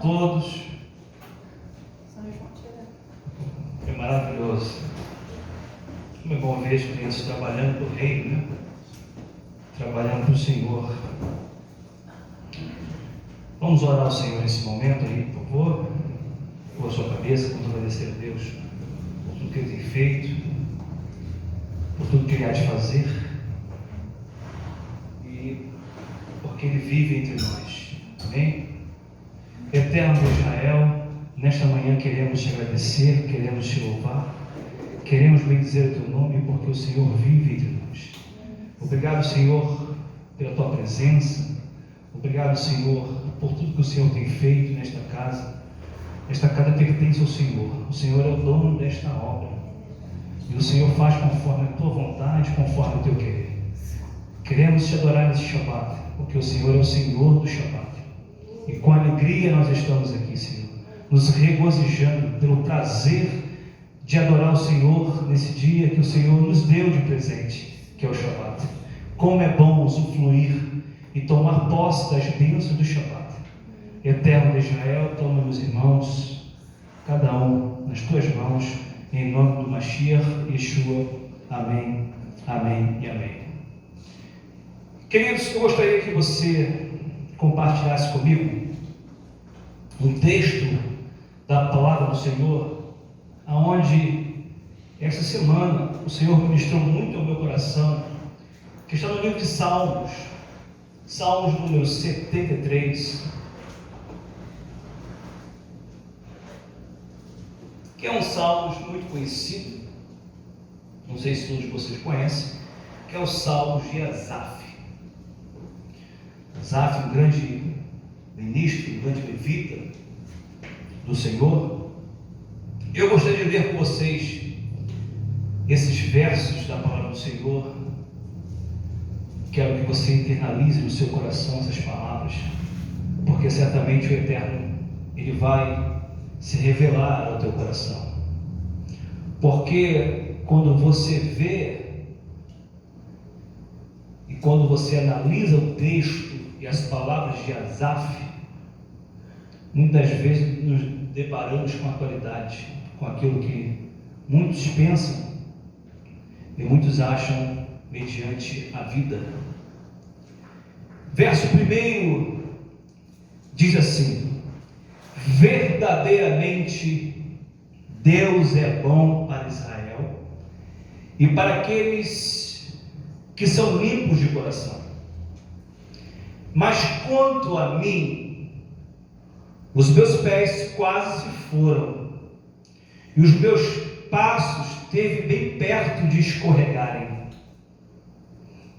todos. É maravilhoso. Como é bom ver os clientes trabalhando para o reino, né? Trabalhando para o Senhor. Vamos orar ao Senhor nesse momento aí, por favor. Por sua cabeça, vamos agradecer a Deus por tudo que Ele tem feito, por tudo que Ele há de fazer e porque Ele vive entre nós. Amém? Eterno de Israel, nesta manhã queremos te agradecer, queremos te louvar, queremos bendizer o teu nome porque o Senhor vive entre nós. Obrigado, Senhor, pela tua presença. Obrigado, Senhor, por tudo que o Senhor tem feito nesta casa. Esta casa pertence ao Senhor. O Senhor é o dono desta obra. E o Senhor faz conforme a tua vontade, conforme o teu querer. Queremos te adorar nesse Shabat, porque o Senhor é o Senhor do Shabat. E com alegria nós estamos aqui, Senhor, nos regozijando pelo prazer de adorar o Senhor nesse dia que o Senhor nos deu de presente, que é o Shabat. Como é bom usufruir e tomar posse das bênçãos do Shabat. Eterno de Israel, toma meus irmãos, cada um nas tuas mãos, em nome do Mashiach Yeshua. Amém, amém e amém. Queridos, eu gostaria que você compartilhasse comigo um texto da palavra do Senhor, aonde essa semana o Senhor ministrou muito ao meu coração, que está no livro de Salmos, Salmos número 73, que é um salmo muito conhecido, não sei se todos vocês conhecem, que é o Salmo de Asaf. Asaf, um grande ministro, um grande levita do Senhor. Eu gostaria de ler com vocês esses versos da palavra do Senhor. Quero que você internalize no seu coração essas palavras, porque certamente o Eterno, Ele vai se revelar ao teu coração. Porque quando você vê e quando você analisa o texto e as palavras de Asaf, muitas vezes nos deparamos com a atualidade, com aquilo que muitos pensam e muitos acham mediante a vida. Verso 1 diz assim: verdadeiramente Deus é bom para Israel e para aqueles que são limpos de coração. Mas quanto a mim, os meus pés quase se foram e os meus passos esteve bem perto de escorregarem.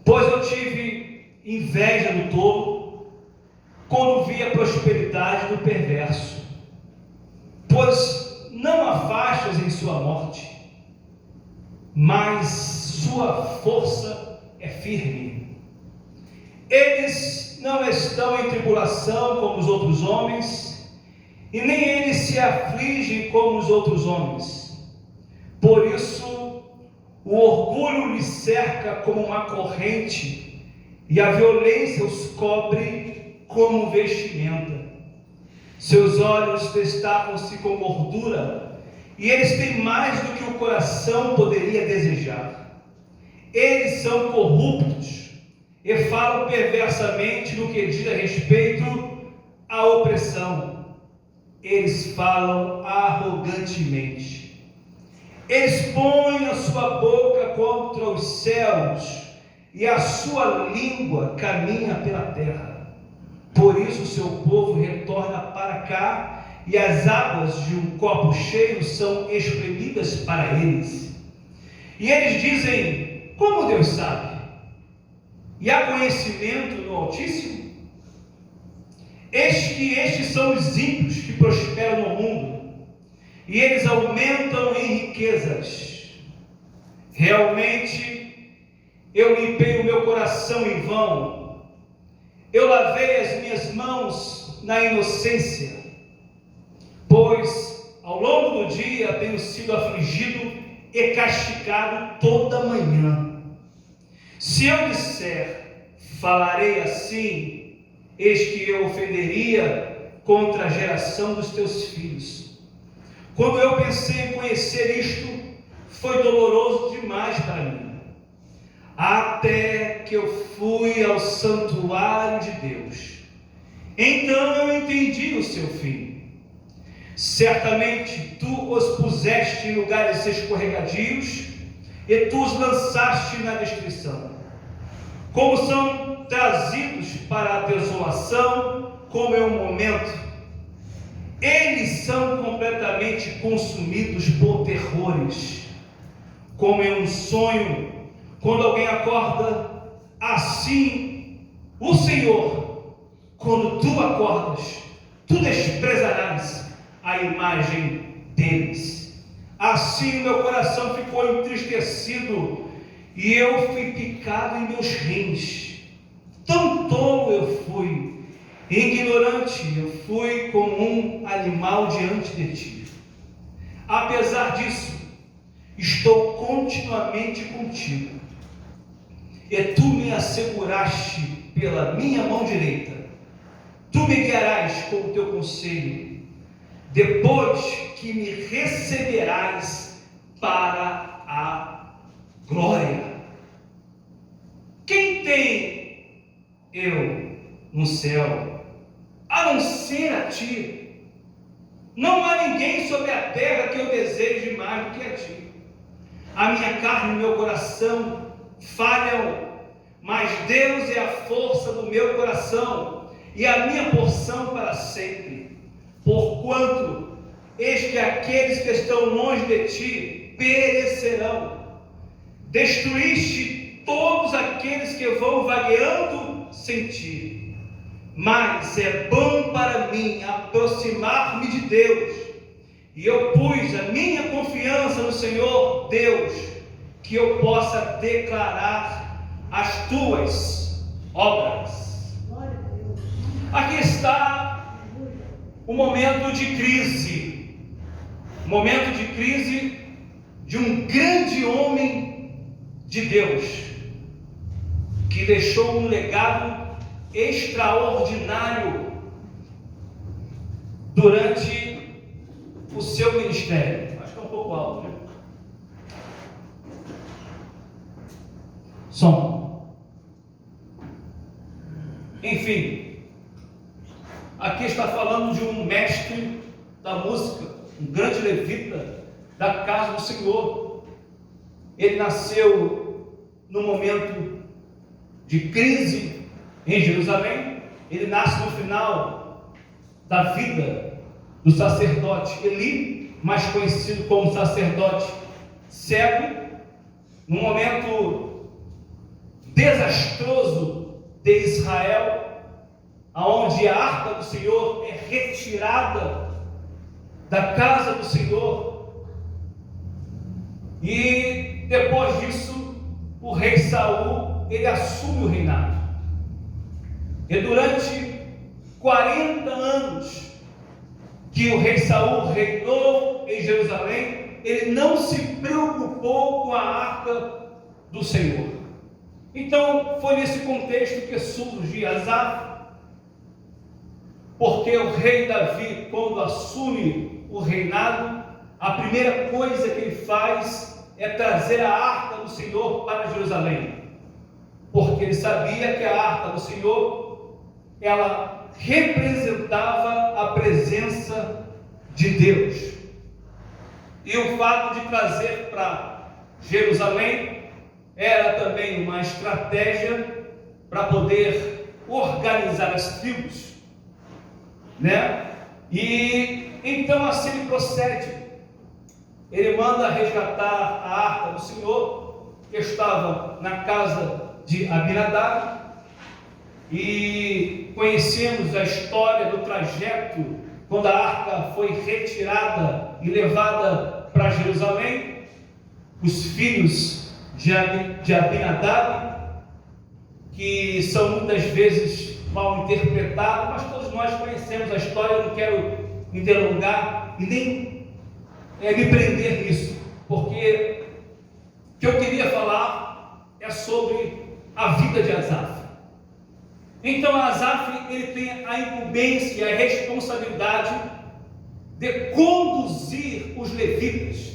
Pois eu tive inveja do tolo quando vi a prosperidade do perverso, pois não afastas em sua morte, mas sua força é firme. Eles não estão em tribulação como os outros homens, e nem eles se afligem como os outros homens. Por isso o orgulho lhes cerca como uma corrente, e a violência os cobre como vestimenta. Seus olhos destacam-se com gordura, e eles têm mais do que o coração poderia desejar. Eles são corruptos e falam perversamente no que diz a respeito à opressão. Eles falam arrogantemente. Eles põem a sua boca contra os céus, e a sua língua caminha pela terra. Por isso o seu povo retorna para cá, e as águas de um copo cheio são espremidas para eles. E eles dizem: como Deus sabe? E há conhecimento no Altíssimo? Eis que estes são os ímpios que prosperam no mundo, e eles aumentam em riquezas. Realmente eu limpei o meu coração em vão, eu lavei as minhas mãos na inocência, pois ao longo do dia tenho sido afligido e castigado toda manhã. Se eu disser, falarei assim, eis que eu ofenderia contra a geração dos teus filhos. Quando eu pensei em conhecer isto, foi doloroso demais para mim, até que eu fui ao santuário de Deus. Então eu entendi o seu fim. Certamente tu os puseste em lugares escorregadios, e tu os lançaste na destruição. Como são trazidos para a desolação, como é um momento, eles são completamente consumidos por terrores, como é um sonho, quando alguém acorda. Assim o Senhor, quando tu acordas, tu desprezarás a imagem deles. Assim meu coração ficou entristecido, e eu fui picado em meus rins. Tão tolo eu fui, ignorante eu fui como um animal diante de ti. Apesar disso, estou continuamente contigo, e tu me asseguraste pela minha mão direita. Tu me guiarás com o teu conselho, depois que me receberás para a glória. Quem tem eu no céu, a não ser a ti? Não há ninguém sobre a terra que eu deseje mais do que a ti. A minha carne e meu coração falham, mas Deus é a força do meu coração e a minha porção para sempre. Porquanto eis que aqueles que estão longe de ti perecerão. Destruíste todos aqueles que vão vagueando sem ti. Mas é bom para mim aproximar-me de Deus, e eu pus a minha confiança no Senhor Deus, que eu possa declarar as tuas obras. Aqui está o momento de crise, de um grande homem de Deus, que deixou um legado extraordinário durante o seu ministério. Acho que é um pouco alto, né? Som. Enfim, aqui está falando de um mestre da música, um grande levita da casa do Senhor. Ele nasceu no momento de crise em Jerusalém. Ele nasce no final da vida do sacerdote Eli, mais conhecido como sacerdote cego, num momento desastroso de Israel, aonde a arca do Senhor é retirada da casa do Senhor. E depois disso, o rei Saul, ele assume o reinado. E durante 40 anos que o rei Saul reinou em Jerusalém, ele não se preocupou com a arca do Senhor. Então foi nesse contexto que surge Asaf, porque o rei Davi, quando assume o reinado, a primeira coisa que ele faz é trazer a arca do Senhor para Jerusalém, porque ele sabia que a arca do Senhor, ela representava a presença de Deus. E o fato de trazer para Jerusalém era também uma estratégia para poder organizar as tribos, né? E então assim ele procede. Ele manda resgatar a arca do Senhor, que estava na casa de Abinadab. E conhecemos a história do trajeto, quando a arca foi retirada e levada para Jerusalém. Os filhos de Abinadab, que são muitas vezes mal interpretados, mas todos nós conhecemos a história. Eu não quero me delongar e nem me prender nisso, porque o que eu queria falar é sobre a vida de Asaf. Então Asaf, ele tem a incumbência, a responsabilidade de conduzir os levitas,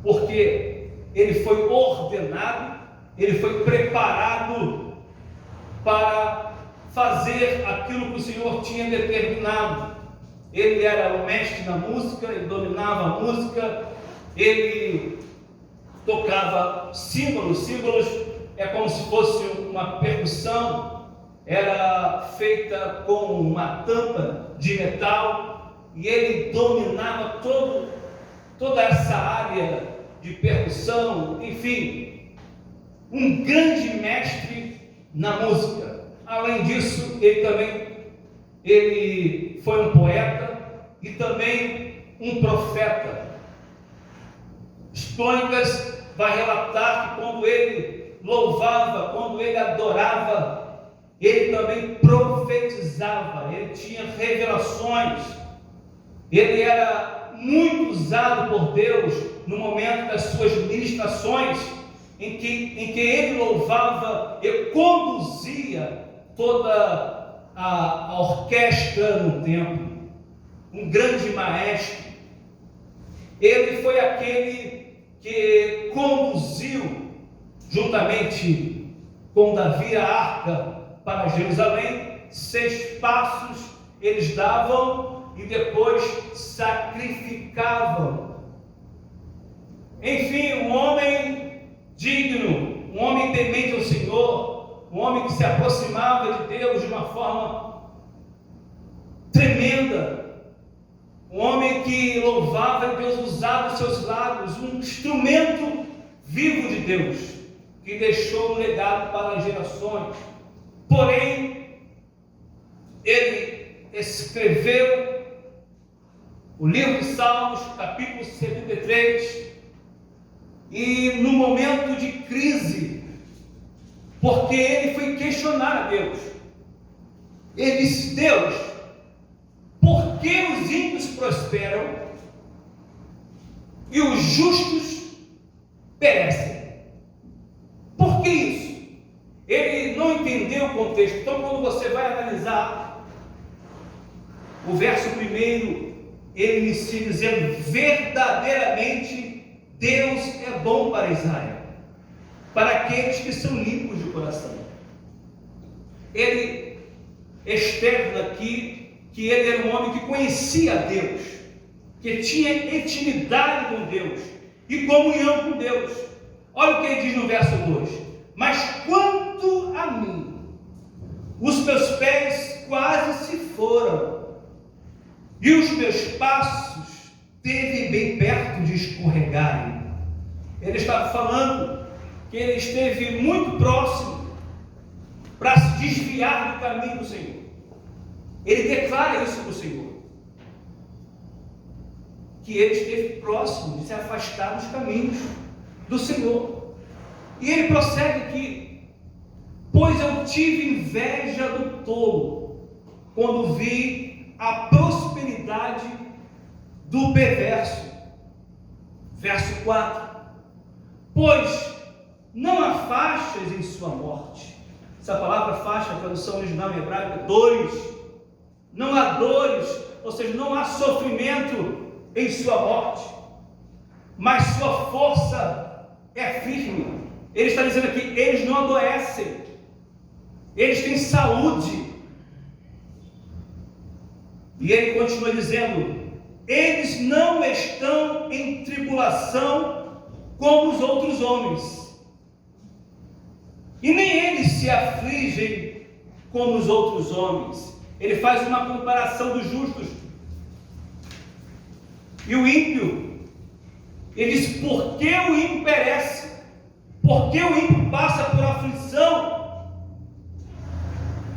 porque ele foi ordenado, ele foi preparado para fazer aquilo que o Senhor tinha determinado. Ele era o mestre da música, ele dominava a música, ele tocava símbolos. Símbolos é como se fosse uma percussão, era feita com uma tampa de metal, e ele dominava toda essa área de percussão, enfim, um grande mestre na música. Além disso, ele foi um poeta e também um profeta. As crônicas vai relatar que quando ele louvava, quando ele adorava, ele também profetizava, ele tinha revelações, ele era muito usado por Deus no momento das suas ministrações, em que ele louvava e conduzia toda a orquestra no templo. Um grande maestro. Ele foi aquele que conduziu, juntamente com Davi, a arca para Jerusalém. 6 passos eles davam e depois sacrificavam. Enfim, um homem digno, um homem temente ao Senhor, um homem que se aproximava de Deus de uma forma tremenda, um homem que louvava e Deus usava os seus lábios, um instrumento vivo de Deus, que deixou um legado para as gerações. Porém, ele escreveu o livro de Salmos, capítulo 73, e no momento de crise, porque ele foi questionar a Deus. Ele disse: Deus, por que os ímpios prosperam e os justos perecem? Por que isso? Ele não entendeu o contexto. Então, quando você vai analisar o verso 1, ele inicia dizendo: verdadeiramente Deus é bom para Israel, para aqueles que são limpos de coração. Ele externa aqui que ele era um homem que conhecia Deus, que tinha intimidade com Deus e comunhão com Deus. Olha o que ele diz no verso 2: mas quanto a mim, os meus pés quase se foram, e os meus passos esteve bem perto de escorregarem. Ele estava falando que ele esteve muito próximo para se desviar do caminho do Senhor. Ele declara isso para o Senhor, que ele esteve próximo de se afastar dos caminhos do Senhor. E ele prossegue aqui: pois eu tive inveja do tolo, quando vi a prosperidade do perverso. Verso 4: pois não há faixas em sua morte. Essa palavra faixa, a tradução original em hebraico, dores. Não há dores, ou seja, não há sofrimento em sua morte, mas sua força é firme. Ele está dizendo aqui: eles não adoecem, eles têm saúde. E ele continua dizendo: eles não estão em tribulação como os outros homens, e nem eles se afligem como os outros homens. Ele faz uma comparação dos justos e o ímpio. Ele diz: por que o ímpio perece? Por que o ímpio passa por aflição?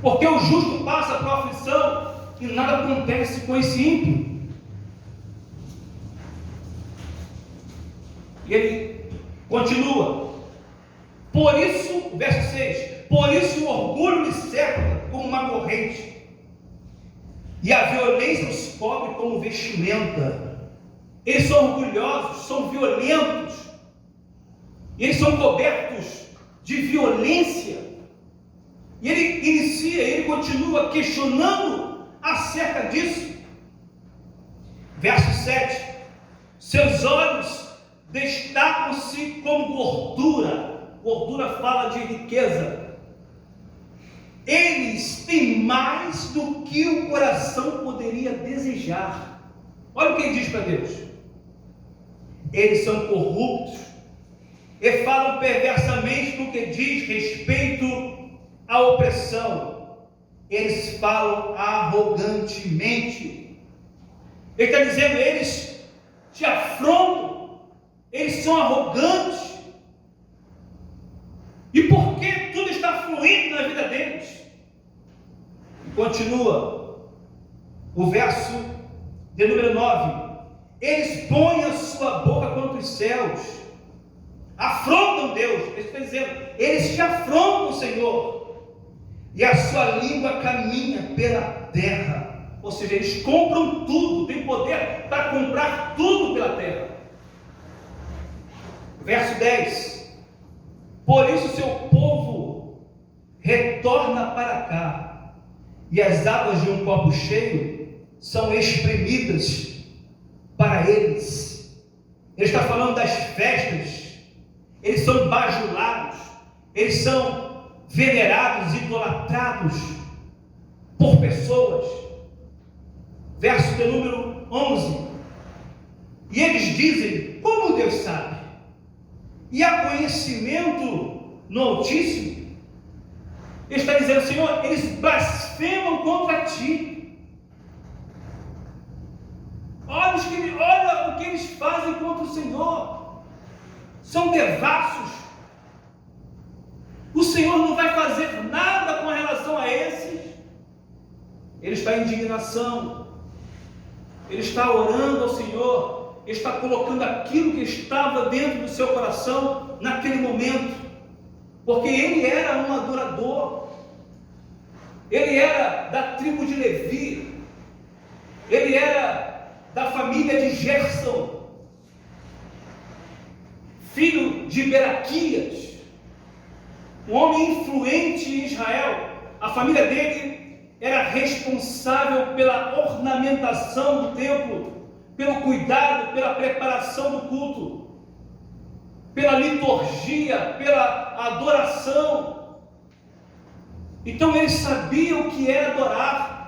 Porque o justo passa por aflição e nada acontece com esse ímpio. E ele continua: por isso, verso 6, por isso o orgulho lhe cerca como uma corrente, e a violência os cobre como vestimenta. Eles são orgulhosos, são violentos, e eles são cobertos de violência. E ele inicia, ele continua questionando acerca disso. Verso 7. Seus olhos destacam-se como gordura. Gordura fala de riqueza. Eles têm mais do que o coração poderia desejar. Olha o que ele diz para Deus. Eles são corruptos e falam perversamente no que diz respeito à opressão. Eles falam arrogantemente. Ele está dizendo, eles te afrontam, eles são arrogantes. E por que tudo está fluindo na vida deles? E continua o verso de número 9. Eles põem a sua boca contra os céus, afrontam Deus. Ele está dizendo, eles te afrontam, Senhor, e a sua língua caminha pela terra. Ou seja, eles compram tudo, têm poder para comprar tudo pela terra. Verso 10. Por isso seu povo retorna para cá, e as águas de um copo cheio são espremidas para eles. Ele está falando das festas. Eles são bajulados, eles são venerados, idolatrados por pessoas. Verso de número 11. E eles dizem, como Deus sabe? E há conhecimento no Altíssimo? Ele está dizendo, Senhor, eles blasfemam contra Ti. Olha o que eles fazem contra o Senhor. São devassos. O Senhor não vai fazer nada com relação a esses. Ele está em indignação. Ele está orando ao Senhor. Ele está colocando aquilo que estava dentro do seu coração naquele momento. Porque ele era um adorador. Ele era da tribo de Levi. Ele era da família de Gerson, filho de Beraquias, um homem influente em Israel. A família dele era responsável pela ornamentação do templo, pelo cuidado, pela preparação do culto, pela liturgia, pela adoração. Então eles sabiam o que era adorar.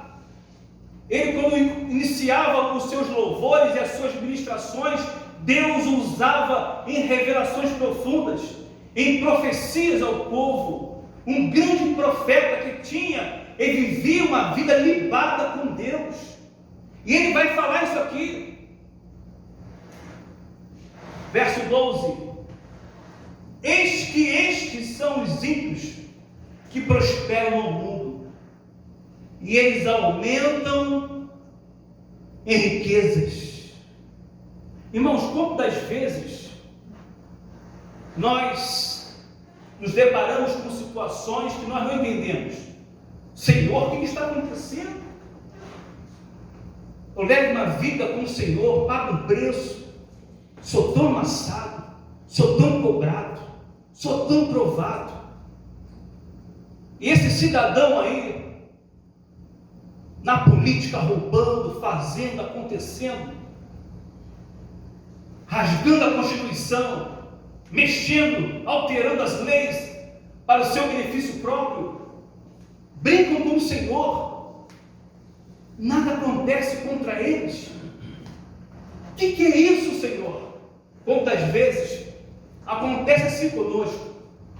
Ele, quando iniciava os seus louvores e as suas ministrações, Deus usava em revelações profundas, em profecias ao povo. Um grande profeta que tinha e vivia uma vida libada com Deus. E ele vai falar isso aqui. Verso 12. Eis que estes são os ímpios que prosperam no mundo, e eles aumentam em riquezas. Irmãos, quantas vezes nós nos deparamos com situações que nós não entendemos? Senhor, o que está acontecendo? Eu levo uma vida com o Senhor, pago um preço, sou tão amassado, sou tão cobrado, sou tão provado. E esse cidadão aí, na política, roubando, fazendo, acontecendo, rasgando a Constituição, mexendo, alterando as leis para o seu benefício próprio, brincam com o Senhor, nada acontece contra eles. O que é isso, Senhor? Quantas vezes acontece assim conosco?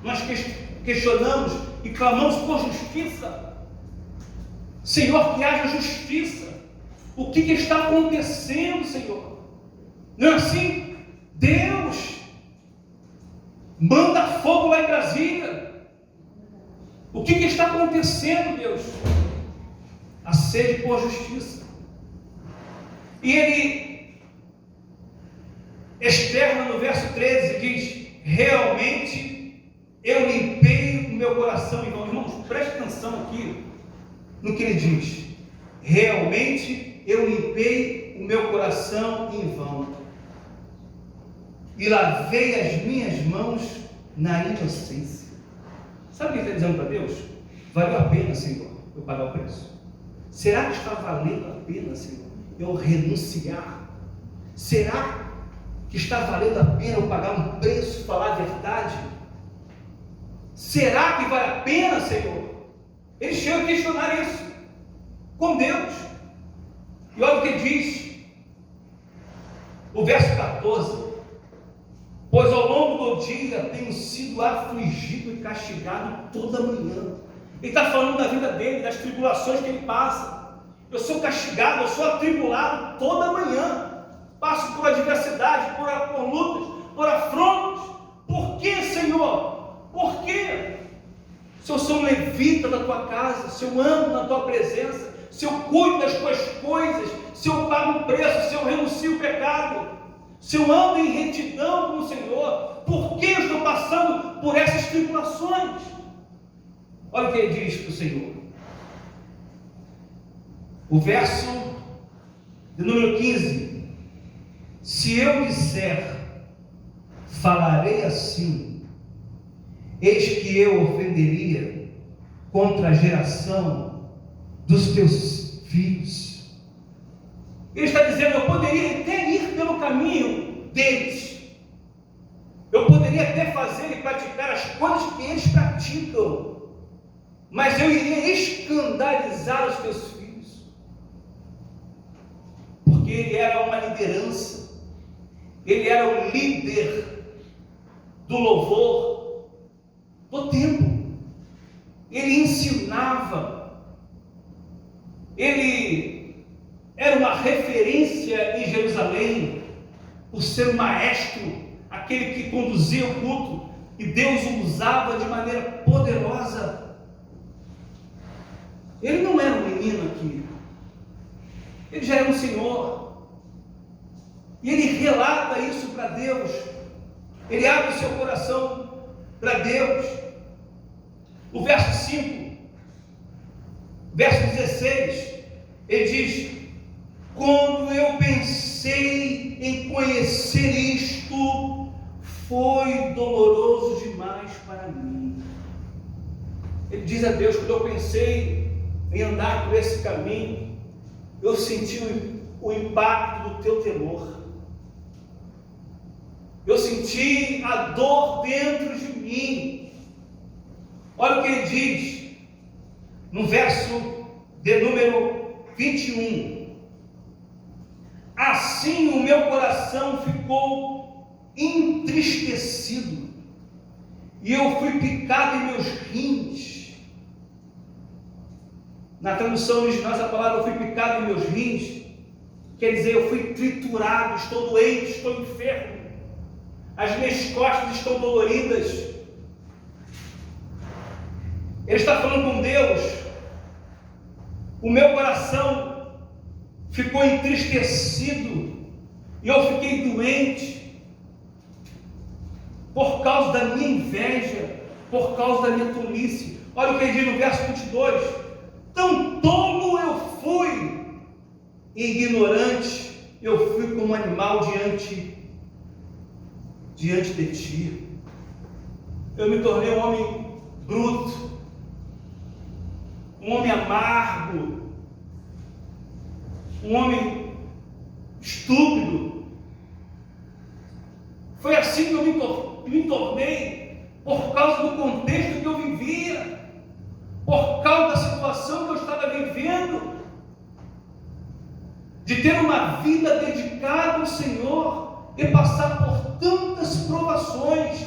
Nós questionamos e clamamos por justiça. Senhor, que haja justiça. O que está acontecendo, Senhor? Não é assim? Deus manda fogo lá em Brasília. O que está acontecendo, Deus? A sede por justiça. E ele externa no verso 13, diz: realmente eu limpei o meu coração em vão. Irmãos, preste atenção aqui no que ele diz. Realmente eu limpei o meu coração em vão, e lavei as minhas mãos na inocência. Sabe o que ele está dizendo para Deus? valeu a pena, Senhor, eu pagar o preço? Será que está valendo a pena, Senhor, eu renunciar? Será que está valendo a pena eu pagar um preço, falar a verdade? Será que vale a pena, Senhor? Ele chega a questionar isso com Deus. E olha o que diz o verso 14: pois ao longo do dia tenho sido afligido e castigado toda manhã. Ele está falando da vida dele, das tribulações que ele passa. Eu sou castigado, eu sou atribulado toda manhã. Passo por adversidade, por lutas, por afrontas. Por que, Senhor? Por quê? Se eu sou um levita da tua casa, se eu ando na tua presença, se eu cuido das tuas coisas, se eu pago um preço, se eu renuncio o pecado, se eu ando em retidão com o Senhor, por que eu estou passando por essas tribulações? Olha o que ele diz para o Senhor. O verso de número 15: se eu disser, falarei assim, eis que eu ofenderia contra a geração dos teus filhos. Ele está dizendo, eu poderia até ir pelo caminho deles, eu poderia até fazer e praticar as coisas que eles praticam, mas eu iria escandalizar os teus filhos, porque ele era uma liderança, ele era o líder do louvor do templo, ele ensinava, ele era uma referência em Jerusalém, por ser o maestro, aquele que conduzia o culto, e Deus o usava de maneira poderosa. Ele não era um menino aqui, ele já era um senhor, e ele relata isso para Deus, ele abre o seu coração para Deus. O verso 5, verso 16, ele diz, quando eu pensei em conhecer isto, foi doloroso demais para mim. Ele diz a Deus, quando eu pensei em andar por esse caminho, eu senti o impacto do teu temor, eu senti a dor dentro de mim. Olha o que ele diz no verso de número 21: assim o meu coração ficou entristecido, e eu fui picado em meus rins. Na tradução original, essa palavra, eu fui picado em meus rins, quer dizer, eu fui triturado, estou doente, estou enfermo, as minhas costas estão doloridas. Ele está falando com Deus, o meu coração ficou entristecido, e eu fiquei doente, por causa da minha inveja, por causa da minha tolice. Olha o que ele diz no verso 22, tão tolo eu fui, ignorante eu fui como animal diante de ti. Eu me tornei um homem bruto, um homem amargo, um homem estúpido. Foi assim que eu me tornei, por causa do contexto que eu vivia, por causa da situação que eu estava vivendo, de ter uma vida dedicada ao Senhor e passar por tantas provações,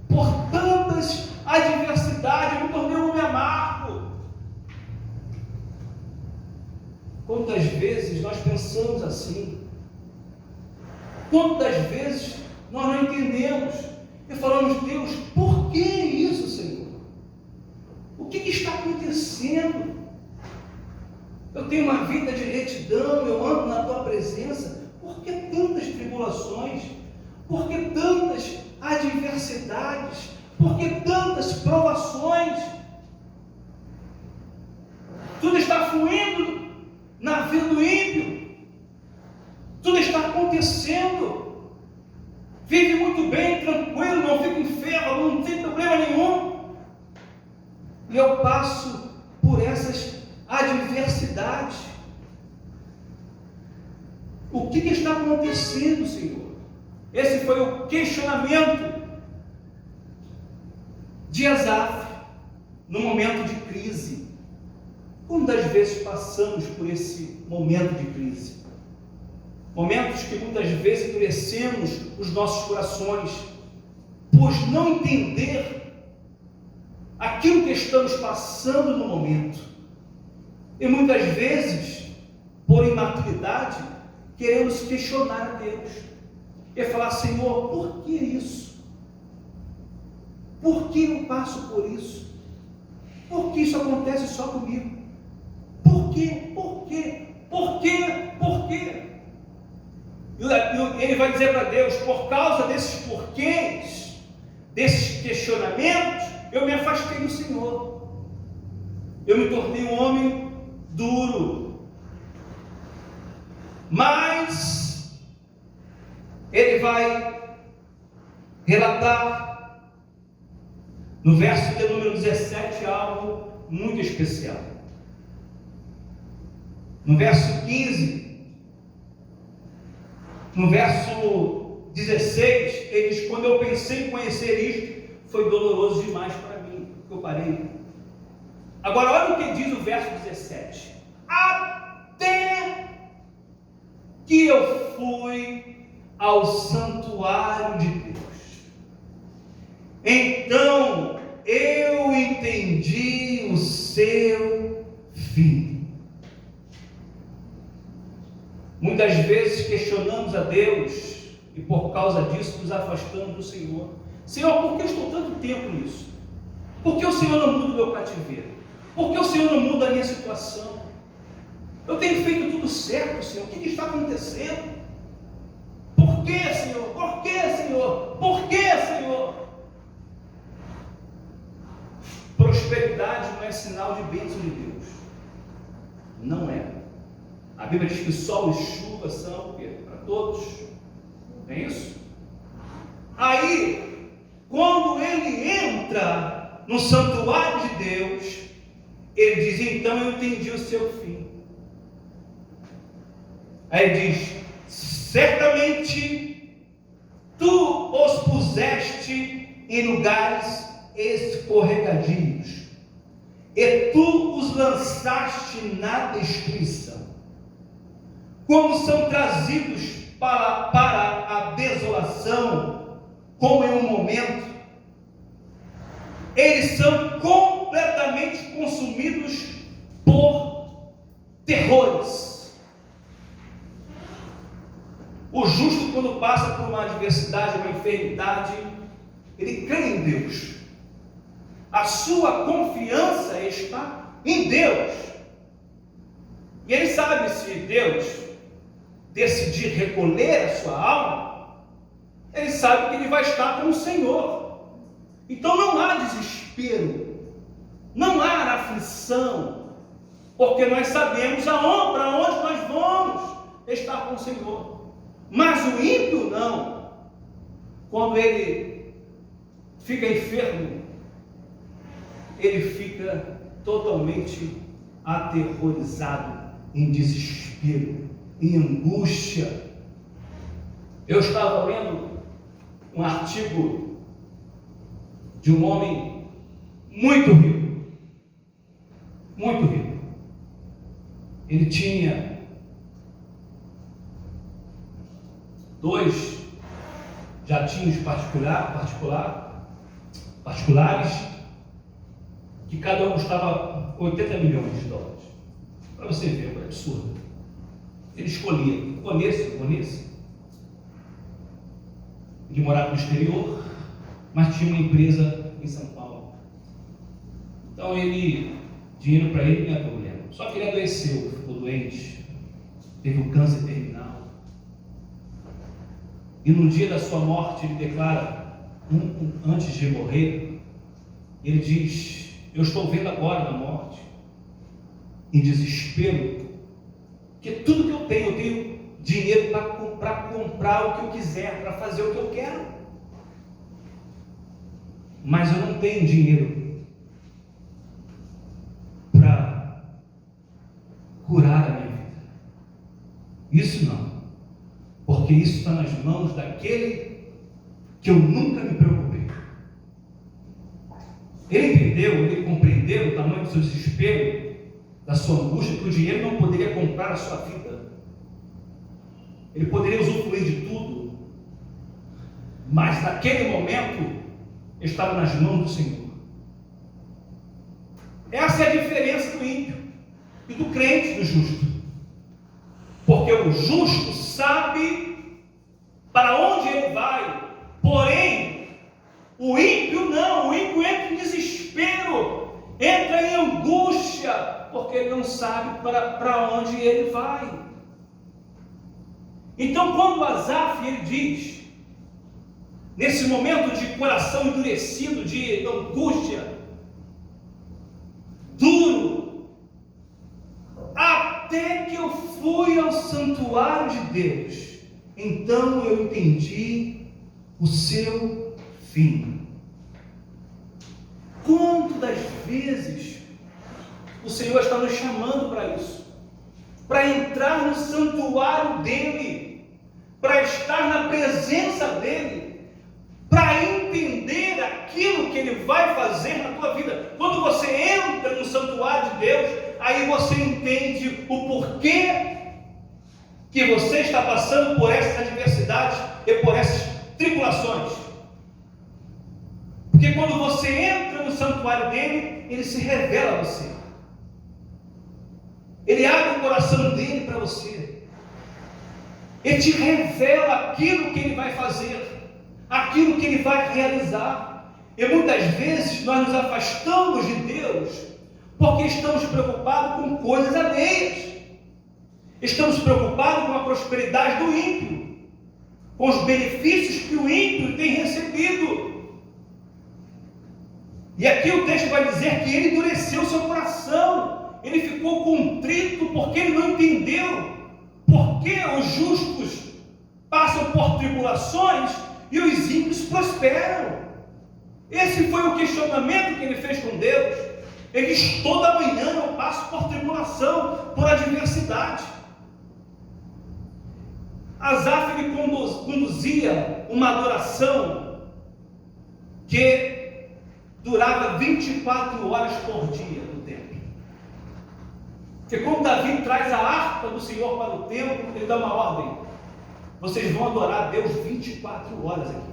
por tantas adversidades. Eu me tornei um homem amargo. Quantas vezes nós pensamos assim? Quantas vezes nós não entendemos e falamos, Deus, por que isso, Senhor? O que está acontecendo? Eu tenho uma vida de retidão, eu ando na tua presença, por que tantas tribulações? Por que tantas adversidades? Por que tantas provações? Tudo está fluindo na vida do ímpio, tudo está acontecendo, vive muito bem, tranquilo, não fica enfermo, não tem problema nenhum, e eu passo essas adversidades. O que está acontecendo, Senhor? Esse foi o questionamento de Asaf no momento de crise. Quantas vezes passamos por esse momento de crise? Momentos que muitas vezes endurecemos os nossos corações, por não entender aquilo que estamos passando no momento. E muitas vezes, por imaturidade, queremos questionar a Deus. E falar: Senhor, por que isso? Por que eu passo por isso? Por que isso acontece só comigo? Por quê? Por quê? Por quê? Por quê? E ele vai dizer para Deus: por causa desses porquês, desses questionamentos, eu me afastei do Senhor. Eu me tornei um homem duro. Mas ele vai relatar no verso de número 17 algo muito especial. No verso 15, no verso 16, ele diz: quando eu pensei em conhecer isto, foi doloroso demais para mim. Eu parei. Agora olha o que diz o verso 17: até que eu fui ao santuário de Deus, então eu entendi o seu fim. Muitas vezes questionamos a Deus e por causa disso nos afastamos do Senhor. Senhor, por que eu estou tanto tempo nisso? Por que o Senhor não muda o meu cativeiro? Por que o Senhor não muda a minha situação? Eu tenho feito tudo certo, Senhor. O que está acontecendo? Por que, Senhor? Por que, Senhor? Por que, Senhor? Prosperidade não é sinal de bênção de Deus. Não é. A Bíblia diz que sol e chuva são o quê? Para todos. Não é isso? Aí, quando ele entra no santuário de Deus, ele diz: então eu entendi o seu fim. Aí ele diz: certamente tu os puseste em lugares escorregadios, e tu os lançaste na destruição. Como são trazidos para a desolação, como em um momento, eles são completamente consumidos por terrores. O justo, quando passa por uma adversidade, uma enfermidade, ele crê em Deus. A sua confiança está em Deus. E ele sabe, se Deus decidir recolher a sua alma, ele sabe que ele vai estar com o Senhor. Então não há desespero, não há aflição, porque nós sabemos para onde nós vamos estar com o Senhor. Mas o ímpio não. Quando ele fica enfermo, ele fica totalmente aterrorizado, em desespero, em angústia. Eu estava lendo um artigo de um homem muito rico, muito rico. Ele tinha 2 jatinhos particulares, que cada um custava 80 milhões de dólares. Para você ver, é absurdo. Ele escolhia, vou nesse. Ele morava no exterior, mas tinha uma empresa em São Paulo. Então dinheiro para ele não é problema. Só que ele adoeceu, ficou doente, teve um câncer terminal. E no dia da sua morte, ele declara, antes de morrer, ele diz: eu estou vendo agora na morte, em desespero, que tudo que eu tenho dinheiro para comprar o que eu quiser, para fazer o que eu quero, mas eu não tenho dinheiro para curar a minha vida. Isso não, porque isso está nas mãos daquele que eu nunca me preocupei. Ele entendeu, ele compreendeu o tamanho do seu desespero, da sua angústia, que o dinheiro não poderia comprar a sua vida. Ele poderia usufruir de tudo, mas naquele momento estava nas mãos do Senhor. Essa é a diferença do ímpio e do crente, do justo. Porque o justo sabe para onde ele vai, porém, o ímpio não. O ímpio entra em desespero, entra em angústia, porque ele não sabe para onde ele vai. Então, quando Asaf, ele diz, nesse momento de coração endurecido, de angústia, duro, até que eu fui ao santuário de Deus, então eu entendi o seu fim. Quantas vezes o Senhor está nos chamando para isso? Para entrar no santuário dEle, para estar na presença dEle, para entender aquilo que Ele vai fazer na tua vida. Quando você entra no santuário de Deus, aí você entende o porquê que você está passando por essas adversidades e por essas tribulações. Porque quando você entra no santuário dEle, Ele se revela a você. Ele abre o coração dEle para você. Ele te revela aquilo que Ele vai fazer, aquilo que Ele vai realizar. E muitas vezes nós nos afastamos de Deus porque estamos preocupados com coisas alheias. Estamos preocupados com a prosperidade do ímpio, com os benefícios que o ímpio tem recebido. E aqui o texto vai dizer que ele endureceu seu coração, ele ficou contrito porque ele não entendeu por que os justos passam por tribulações e os ímpios prosperam. Esse foi o questionamento que ele fez com Deus. Ele diz: toda manhã eu passo por tribulação, por adversidade. Asaf, ele conduzia uma adoração que durava 24 horas por dia no templo. Porque quando Davi traz a arca do Senhor para o templo, ele dá uma ordem: vocês vão adorar a Deus 24 horas aqui,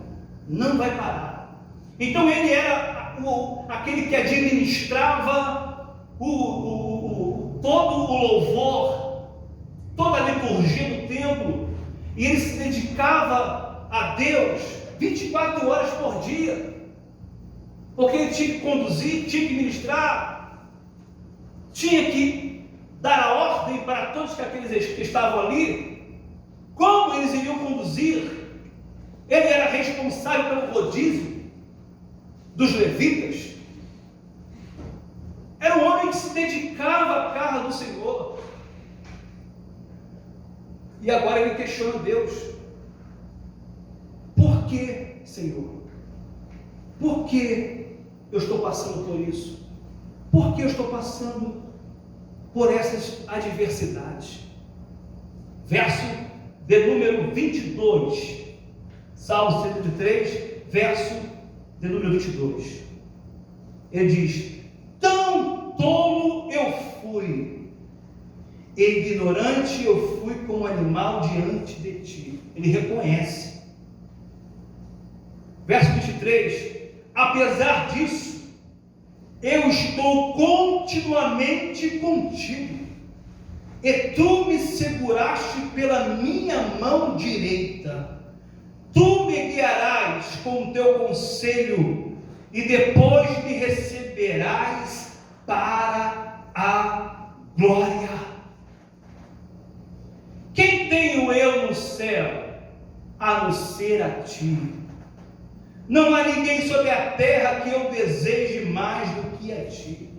não vai parar. Então ele era aquele que administrava todo o louvor, toda a liturgia do templo, e ele se dedicava a Deus 24 horas por dia, porque ele tinha que conduzir, tinha que ministrar, tinha que dar a ordem para todos aqueles que estavam ali, como eles iriam conduzir. Ele era responsável pelo rodízio dos levitas. Era um homem que se dedicava à casa do Senhor. E agora ele questiona Deus: por que, Senhor? Por que eu estou passando por isso? Por que eu estou passando por essas adversidades? Verso de número 22, Salmo 103, verso de número 22. Ele diz: tão tolo eu fui, ignorante eu fui como animal diante de ti. Ele reconhece. Verso 23: apesar disso, eu estou continuamente contigo, e tu me seguraste pela minha mão direita. Tu me guiarás com o teu conselho, e depois me receberás para a glória. Quem tenho eu no céu, a não ser a ti? Não há ninguém sobre a terra que eu deseje mais do que a ti.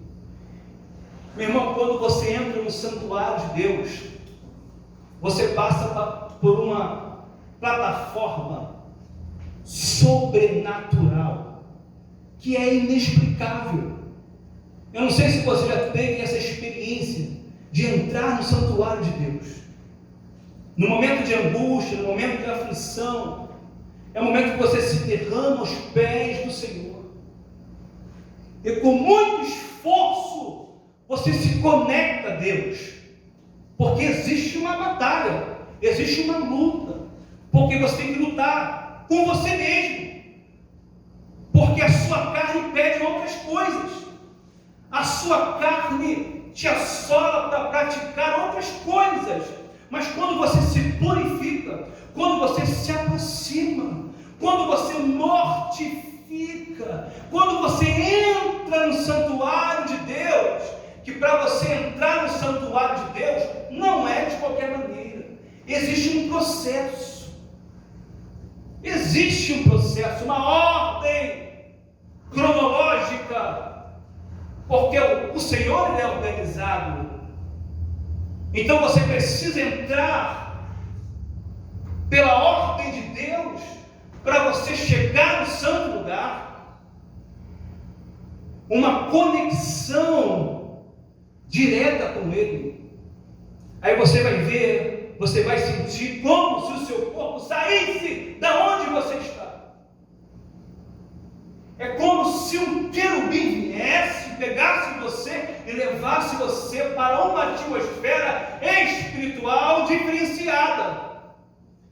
Meu irmão, quando você entra no santuário de Deus, você passa por uma plataforma sobrenatural que é inexplicável. Eu não sei se você já teve essa experiência de entrar no santuário de Deus. No momento de angústia, no momento de aflição, é o momento que você se derrama aos pés do Senhor. E com muito esforço, você se conecta a Deus. Porque existe uma batalha, existe uma luta. Porque você tem que lutar com você mesmo. Porque a sua carne pede outras coisas. A sua carne te assola para praticar outras coisas. Mas quando você se purifica, quando você se aproxima, quando você mortifica, quando você entra no santuário de Deus, que para você entrar no santuário de Deus, não é de qualquer maneira. Existe um processo. Existe um processo, uma ordem cronológica, porque o Senhor ele é organizado. Então você precisa entrar pela ordem de Deus para você chegar no santo lugar. Uma conexão direta com Ele. Aí você vai ver, você vai sentir como se o seu corpo saísse da onde você está. É como se um querubim viesse, pegasse você e levasse você para uma atmosfera espiritual diferenciada.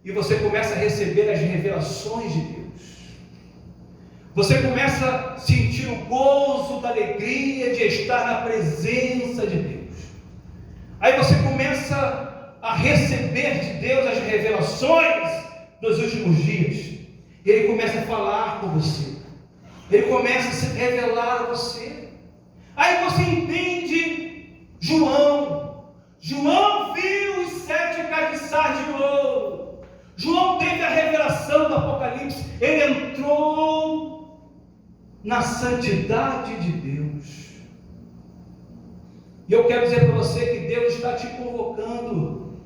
E você começa a receber as revelações de Deus. Você começa a sentir o gozo da alegria de estar na presença de Deus. Aí você começa a receber de Deus as revelações dos últimos dias. Ele começa a falar com você. Ele começa a se revelar a você. Aí você entende João. João viu os 7 castiçais de ouro. João teve a revelação do Apocalipse. Ele entrou na santidade de Deus. E eu quero dizer para você que Deus está te convocando.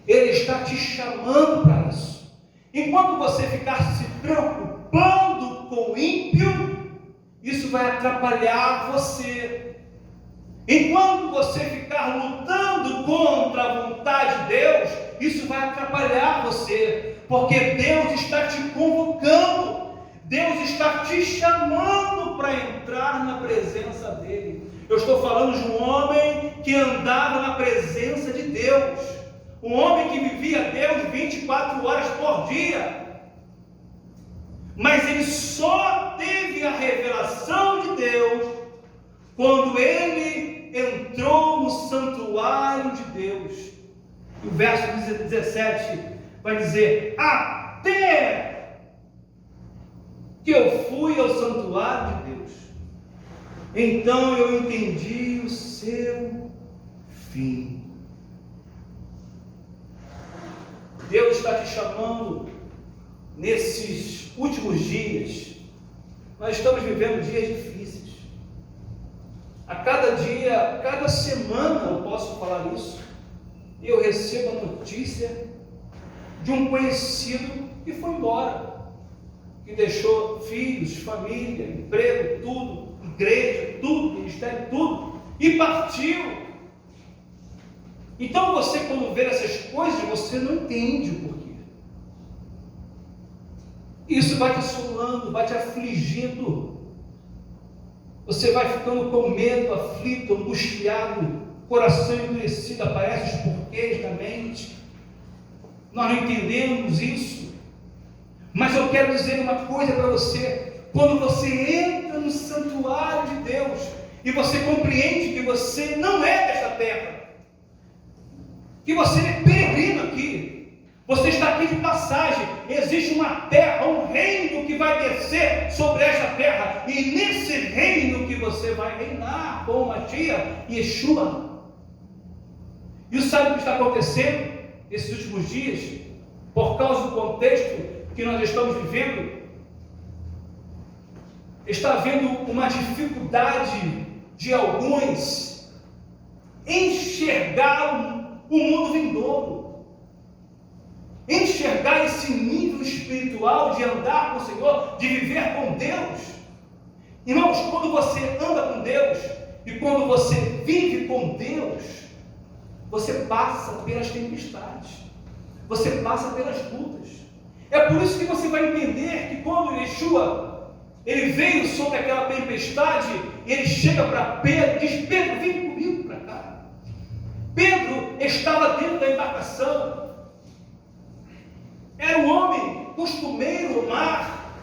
Ele está te chamando para isso. Enquanto você ficar se preocupando com o ímpio, isso vai atrapalhar você. Enquanto você ficar lutando contra a vontade de Deus, isso vai atrapalhar você, porque Deus está te convocando, Deus está te chamando para entrar na presença dEle. Eu estou falando de um homem que andava na presença de Deus, um homem que vivia Deus 24 horas por dia, mas ele só teve a revelação de Deus quando ele entrou no santuário de Deus. E o verso 17 vai dizer: até que eu fui ao santuário de Deus, então eu entendi o seu fim. Deus está te chamando nesses últimos dias. Nós estamos vivendo dias difíceis. A cada dia, a cada semana eu posso falar isso. Eu recebo a notícia de um conhecido que foi embora, que deixou filhos, família, emprego, tudo, igreja, tudo, ministério, tudo, e partiu. Então você, quando vê essas coisas, você não entende o porquê. Isso vai te assolando, vai te afligindo. Você vai ficando com medo, aflito, angustiado, coração endurecido, aparece os porquês da mente. Nós não entendemos isso. Mas eu quero dizer uma coisa para você. Quando você entra no santuário de Deus e você compreende que você não é desta terra, que você é peregrino aqui, você está aqui de passagem, existe uma terra, um reino que vai descer sobre esta terra, e nesse reino que você vai reinar com Mashiach e Yeshua. E sabe o que está acontecendo nesses últimos dias? Por causa do contexto que nós estamos vivendo, está havendo uma dificuldade de alguns enxergar o mundo vindouro, enxergar esse nível espiritual de andar com o Senhor, de viver com Deus. Irmãos, quando você anda com Deus e quando você vive com Deus, você passa pelas tempestades, você passa pelas lutas. É por isso que você vai entender que quando Yeshua, ele veio sobre aquela tempestade, ele chega para Pedro e diz: Pedro, vem comigo para cá. Pedro estava dentro da embarcação, era um homem costumeiro no mar,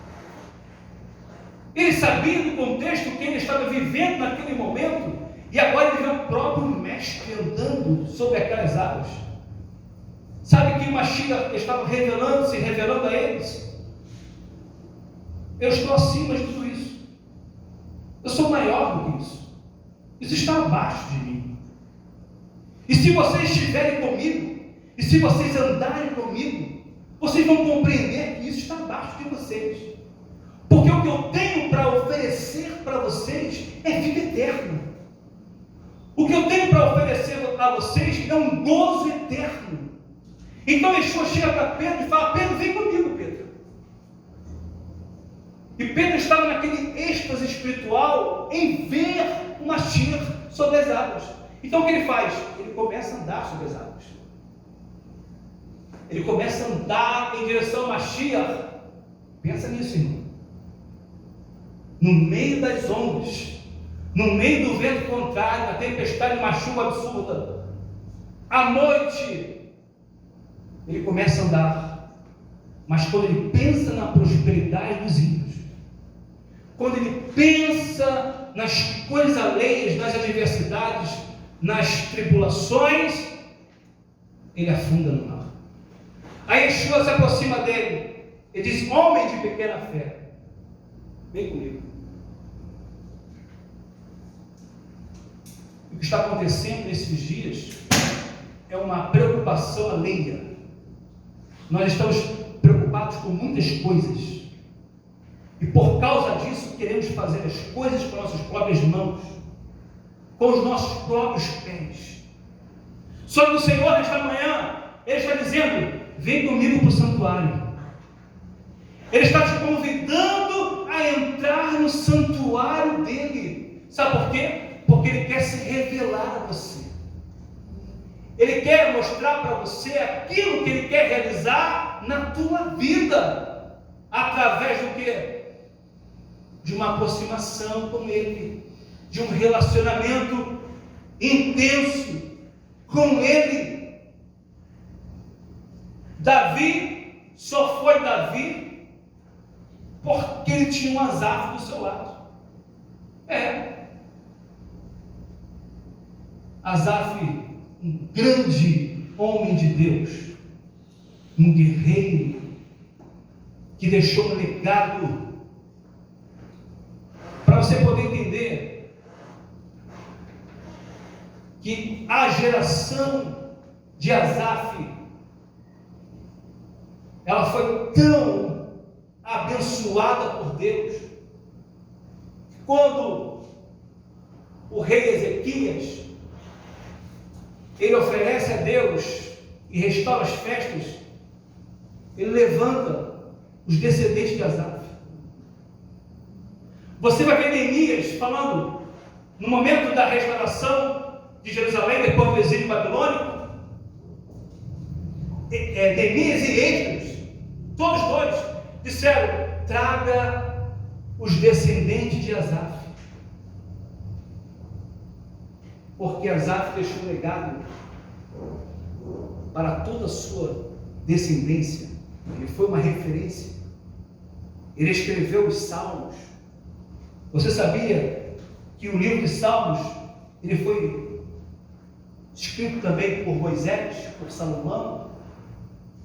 ele sabia do contexto que ele estava vivendo naquele momento, e agora ele vê o próprio mestre andando sobre aquelas águas. Sabe que o Mashiach estava se revelando a eles? Eu estou acima de tudo isso. Eu sou maior do que isso. Isso está abaixo de mim. E se vocês estiverem comigo, e se vocês andarem comigo, vocês vão compreender que isso está abaixo de vocês. Porque o que eu tenho para oferecer para vocês é vida eterna. O que eu tenho para oferecer a vocês é um gozo eterno. Então Yeshua chega para Pedro e fala: Pedro, vem comigo, Pedro. E Pedro estava naquele êxtase espiritual em ver o Mashiach sobre as águas. Então o que ele faz? Ele começa a andar sobre as águas. Ele começa a andar em direção ao Mashiach. Pensa nisso, irmão. No meio das ondas, no meio do vento contrário, na tempestade, uma chuva absurda, à noite, ele começa a andar. Mas quando ele pensa na prosperidade dos ímpios, quando ele pensa nas coisas alheias, nas adversidades, nas tribulações, ele afunda no mar. Aí Yeshua se aproxima dele e diz: homem de pequena fé, vem comigo. O que está acontecendo nesses dias é uma preocupação alheia. Nós estamos preocupados com muitas coisas, e por causa disso queremos fazer as coisas com nossas próprias mãos, com os nossos próprios pés. Só que o Senhor, nesta manhã, Ele está dizendo: vem comigo para o santuário. Ele está te convidando a entrar no santuário dele. Sabe por quê? Porque Ele quer se revelar a você. Ele quer mostrar para você aquilo que Ele quer realizar na tua vida, através do quê? De uma aproximação com Ele, de um relacionamento intenso com Ele. Davi só foi Davi porque ele tinha um Asaf do seu lado. Asaf, um grande homem de Deus, um guerreiro, que deixou um legado. Para você poder entender que a geração de Asaf, ela foi tão abençoada por Deus, que quando o rei Ezequias, ele oferece a Deus e restaura as festas, ele levanta os descendentes de Asaf. Você vai ver Neemias falando, no momento da restauração de Jerusalém, depois do exílio babilônico, Neemias e Esdras, todos dois, disseram: traga os descendentes de Asaf. Porque Asaf deixou um legado para toda a sua descendência. Ele foi uma referência. Ele escreveu os Salmos. Você sabia que o livro de Salmos, ele foi escrito também por Moisés, por Salomão?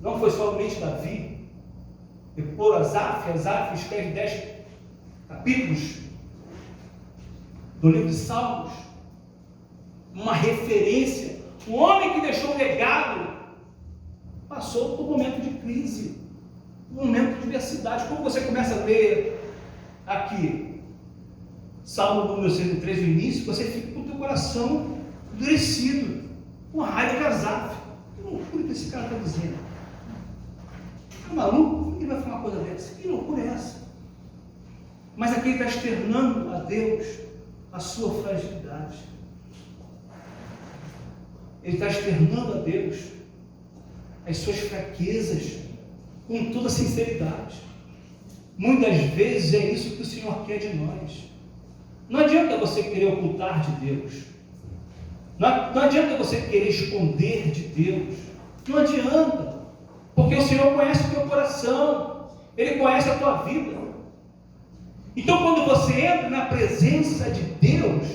Não foi somente Davi. E por Asaf escreve 10 capítulos do livro de Salmos. Uma referência. Um homem que deixou um legado, passou por um momento de crise, um momento de diversidade. Quando você começa a ler aqui Salmo número 103, no início, você fica com o teu coração endurecido, com raiva de Asaf. Que loucura que esse cara está dizendo? Está maluco? Como que ele vai falar uma coisa dessa? Que loucura é essa? Mas aqui ele está externando a Deus a sua fragilidade. ele está externando a Deus as suas fraquezas com toda sinceridade. Muitas vezes é isso que o Senhor quer de nós. Não adianta você querer ocultar de Deus. Não adianta você querer esconder de Deus. Não adianta. Porque o Senhor conhece o teu coração. Ele conhece a tua vida. Então, quando você entra na presença de Deus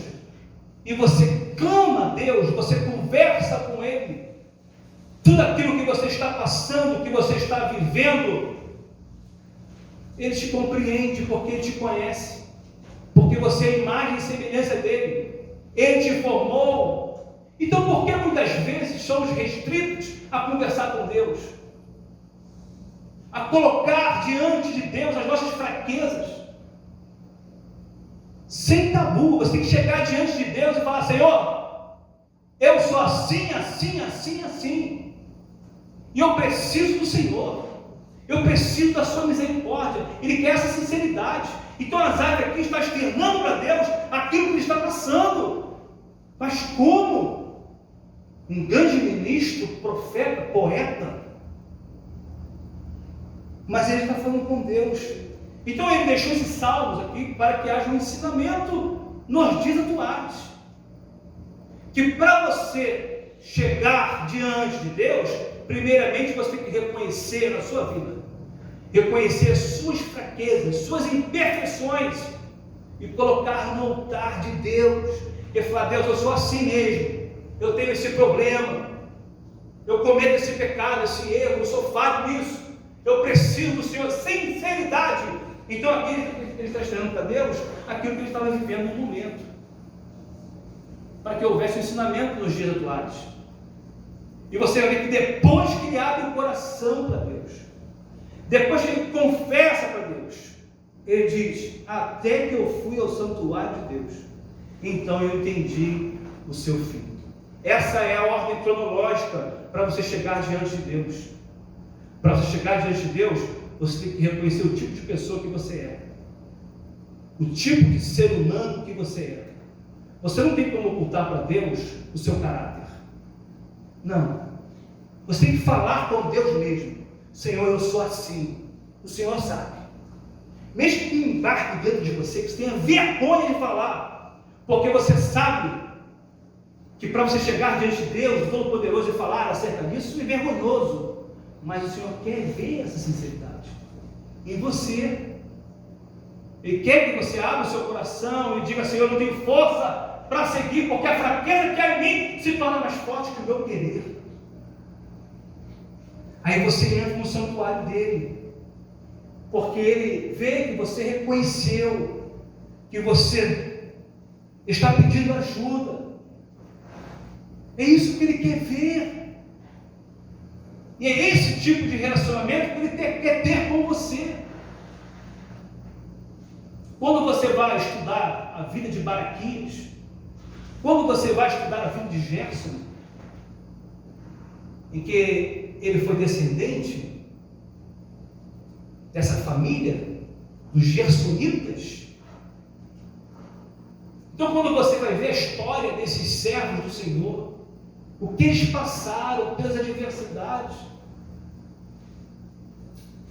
e você clama a Deus, você conversa com Ele, tudo aquilo que você está passando, que você está vivendo, Ele te compreende, porque Ele te conhece, porque você é a imagem e semelhança dEle, Ele te formou. Então, por que muitas vezes somos restritos a conversar com Deus, a colocar diante de Deus as nossas fraquezas? Sem tabu, você tem que chegar diante de Deus e falar: Senhor, eu sou assim, assim, assim, assim, e eu preciso do Senhor, eu preciso da sua misericórdia. Ele quer essa sinceridade. Então Asaf aqui está externando para Deus aquilo que ele está passando. Mas como um grande ministro, profeta, poeta, mas ele está falando com Deus. Então ele deixou esses salmos aqui para que haja um ensinamento nos dias atuais, que para você chegar diante de Deus, primeiramente você tem que reconhecer na sua vida, reconhecer as suas fraquezas, suas imperfeições, e colocar no altar de Deus, e falar: Deus, eu sou assim mesmo, eu tenho esse problema, eu cometo esse pecado, esse erro, eu sou falho nisso, eu preciso do Senhor. Sinceridade. Então aqui ele está externando para Deus aquilo que ele estava vivendo no momento, para que houvesse um ensinamento nos dias atuais. E você vai ver que depois que ele abre o coração para Deus, depois que ele confessa para Deus, ele diz: até que eu fui ao santuário de Deus, então eu entendi o seu fim. Essa é a ordem cronológica para você chegar diante de Deus. Para você chegar diante de Deus, você tem que reconhecer o tipo de pessoa que você é, o tipo de ser humano que você é. Você não tem como ocultar para Deus o seu caráter. Não. Você tem que falar com Deus mesmo: Senhor, eu sou assim. O Senhor sabe. Mesmo que embarque dentro de você, que você tenha vergonha de falar, porque você sabe que para você chegar diante de Deus, Todo-Poderoso, e falar acerca disso, é vergonhoso. Mas o Senhor quer ver essa sinceridade em você. Ele quer que você abra o seu coração e diga: Senhor, eu não tenho força para seguir, porque a fraqueza que há em mim se torna mais forte que o meu querer. Aí você entra no santuário dele, porque ele vê que você reconheceu, que você está pedindo ajuda. É isso que ele quer ver. E é esse tipo de relacionamento que ele quer ter com você. Quando você vai estudar a vida de Baraquias, quando você vai estudar a vida de Gerson, em que ele foi descendente dessa família, dos Gersonitas. Então, quando você vai ver a história desses servos do Senhor, o que eles passaram pelas adversidades,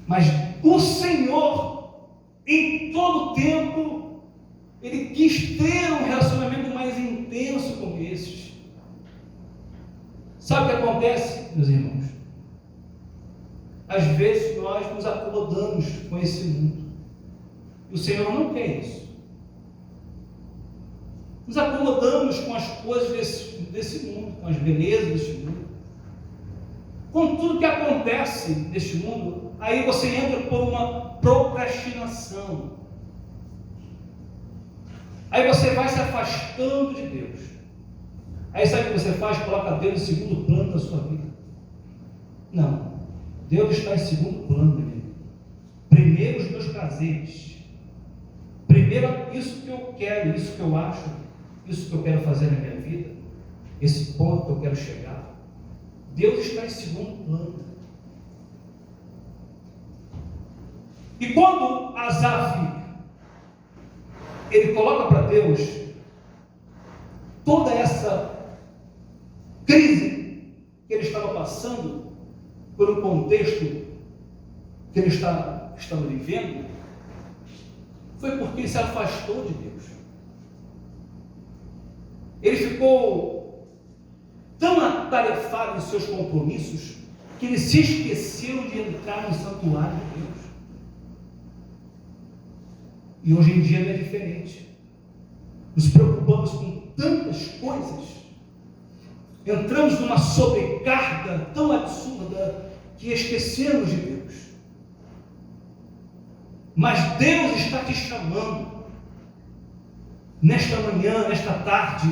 mas o Senhor, em todo o tempo, Ele quis ter um relacionamento mais intenso com esses. Sabe o que acontece, meus irmãos? Às vezes nós nos acomodamos com esse mundo, e o Senhor não quer isso. Nos acomodamos com as coisas desse mundo, com as belezas deste mundo, com tudo que acontece neste mundo. Aí você entra por uma procrastinação. Aí você vai se afastando de Deus. Aí sabe o que você faz? Coloca Deus em segundo plano da sua vida. Não, Deus está em segundo plano, meu amigo. Primeiro os meus prazeres, primeiro isso que eu quero, isso que eu acho, isso que eu quero fazer na minha vida, esse ponto que eu quero chegar. Deus está em segundo plano. E quando Asaf, ele coloca para Deus toda essa crise contexto que ele estava vivendo, foi porque ele se afastou de Deus. Ele ficou tão atarefado em seus compromissos que ele se esqueceu de entrar no santuário de Deus. E hoje em dia não é diferente. Nos preocupamos com tantas coisas, entramos numa sobrecarga tão absurda que esquecemos de Deus. Mas Deus está te chamando nesta manhã, nesta tarde,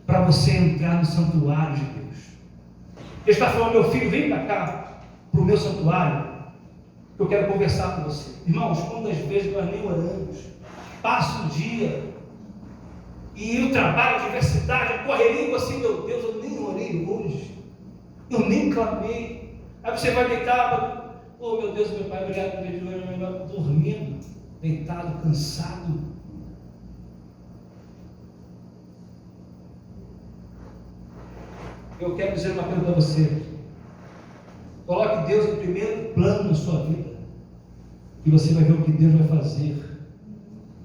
para você entrar no santuário de Deus. Ele está falando: meu filho, vem para cá, para o meu santuário, que eu quero conversar com você. Irmãos, quantas vezes nós nem oramos, passa um dia, e o trabalho, a universidade, a correria, e você, meu Deus, eu nem orei hoje, eu nem clamei. Aí você vai deitar, oh meu Deus, meu pai, obrigado por ele hoje, dormindo, deitado, cansado. Eu quero dizer uma coisa para você: coloque Deus em primeiro plano na sua vida, e você vai ver o que Deus vai fazer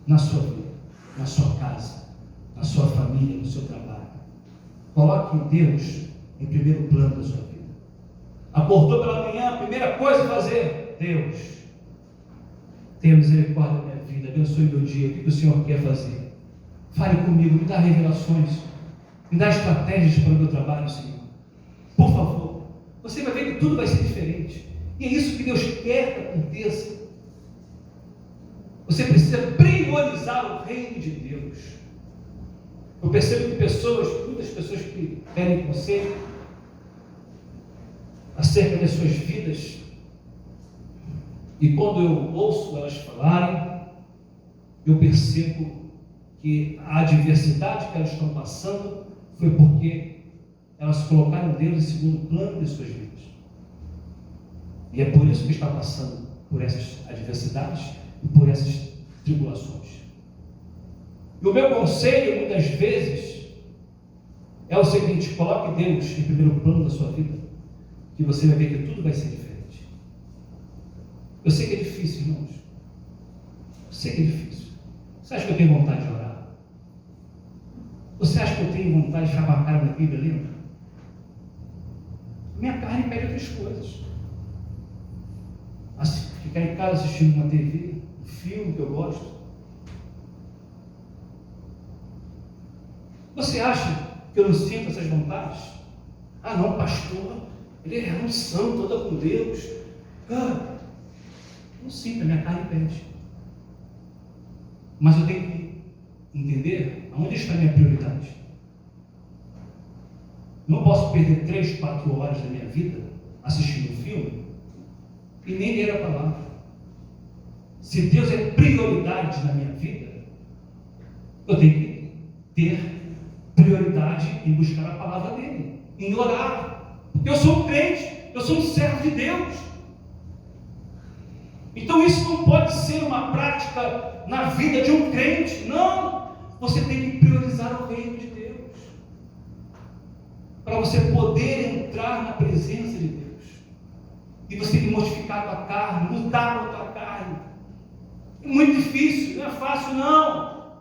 na sua vida, na sua casa, na sua família, no seu trabalho. Coloque Deus em primeiro plano da sua vida. Acordou pela manhã, a primeira coisa a fazer: Deus, tenha misericórdia da minha vida, abençoe meu dia, o que o Senhor quer fazer? Fale comigo, me dá revelações, me dá estratégias para o meu trabalho, Senhor. Por favor. Você vai ver que tudo vai ser diferente. E é isso que Deus quer que aconteça. Você precisa priorizar o reino de Deus. Eu percebo que muitas pessoas que pedem conselho acerca das suas vidas, e quando eu ouço elas falarem, eu percebo que a adversidade que elas estão passando foi porque elas colocaram Deus em segundo plano de suas vidas. E é por isso que está passando por essas adversidades e por essas tribulações. E o meu conselho, muitas vezes, é o seguinte: coloque Deus em primeiro plano da sua vida, que você vai ver que tudo vai ser diferente. Eu sei que é difícil, irmãos. Eu sei que é difícil. Você acha que eu tenho vontade de orar? Você acha que eu tenho vontade de chamar a cara na Bíblia lendo? Minha carne pede outras coisas. Ficar em casa assistindo uma TV, um filme que eu gosto. Você acha que eu não sinto essas vontades? Ah não, pastor, ele é um santo, anda com Deus. Não sinto, a minha carne pede. Mas eu tenho que entender aonde está a minha prioridade. Não posso perder 3, 4 horas da minha vida assistindo um filme e nem ler a palavra. Se Deus é prioridade na minha vida, eu tenho que ter prioridade em buscar a palavra dele, em orar, porque eu sou um crente, eu sou um servo de Deus. Então isso não pode ser uma prática na vida de um crente. Não, você tem que priorizar o reino de Deus, para você poder entrar na presença de Deus. E você tem que mortificar a tua carne, lutar com a tua carne. É muito difícil, não é fácil não.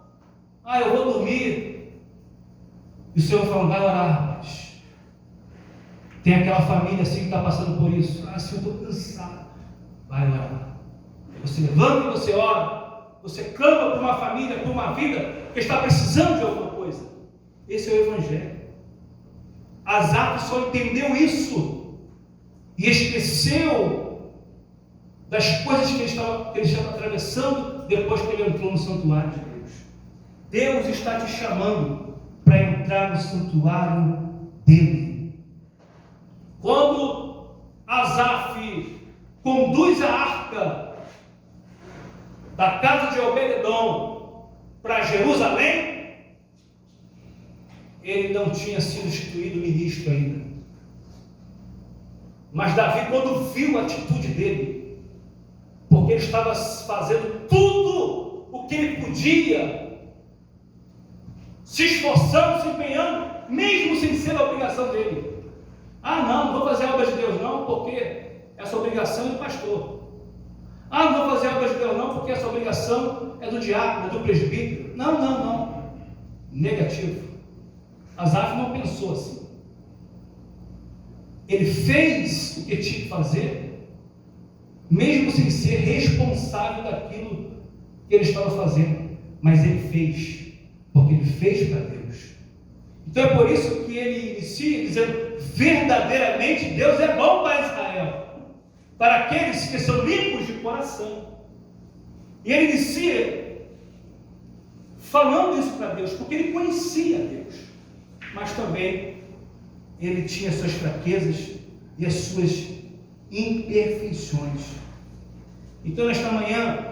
Eu vou dormir. E o Senhor fala: vai orar, rapaz. Tem aquela família assim que está passando por isso. Senhor, eu estou cansado. Vai orar. Você levanta e você ora. Você clama por uma família, por uma vida que está precisando de alguma coisa. Esse é o Evangelho. Asaf só entendeu isso e esqueceu das coisas que ele estava atravessando depois que ele entrou no santuário de Deus. Deus está te chamando para entrar no santuário dele. Quando Asaf conduz a arca da casa de Obed-edom para Jerusalém, ele não tinha sido instituído ministro ainda. Mas Davi, quando viu a atitude dele, porque ele estava fazendo tudo o que ele podia, se esforçando, se empenhando, mesmo sem ser a obrigação dele, Ah, não vou fazer a obra de Deus não, porque essa obrigação é do pastor. Ah, não vou fazer a obra de Deus não, porque essa obrigação é do diácono, é do presbítero. Não. Negativo. Asaf não pensou assim. Ele fez o que tinha que fazer, mesmo sem ser responsável daquilo que ele estava fazendo. Mas ele fez, porque ele fez para Deus. Então é por isso que ele inicia dizendo: verdadeiramente Deus é bom para Israel, para aqueles que são limpos de coração. E ele inicia falando isso para Deus, porque ele conhecia Deus, mas também ele tinha suas fraquezas e as suas imperfeições. Então nesta manhã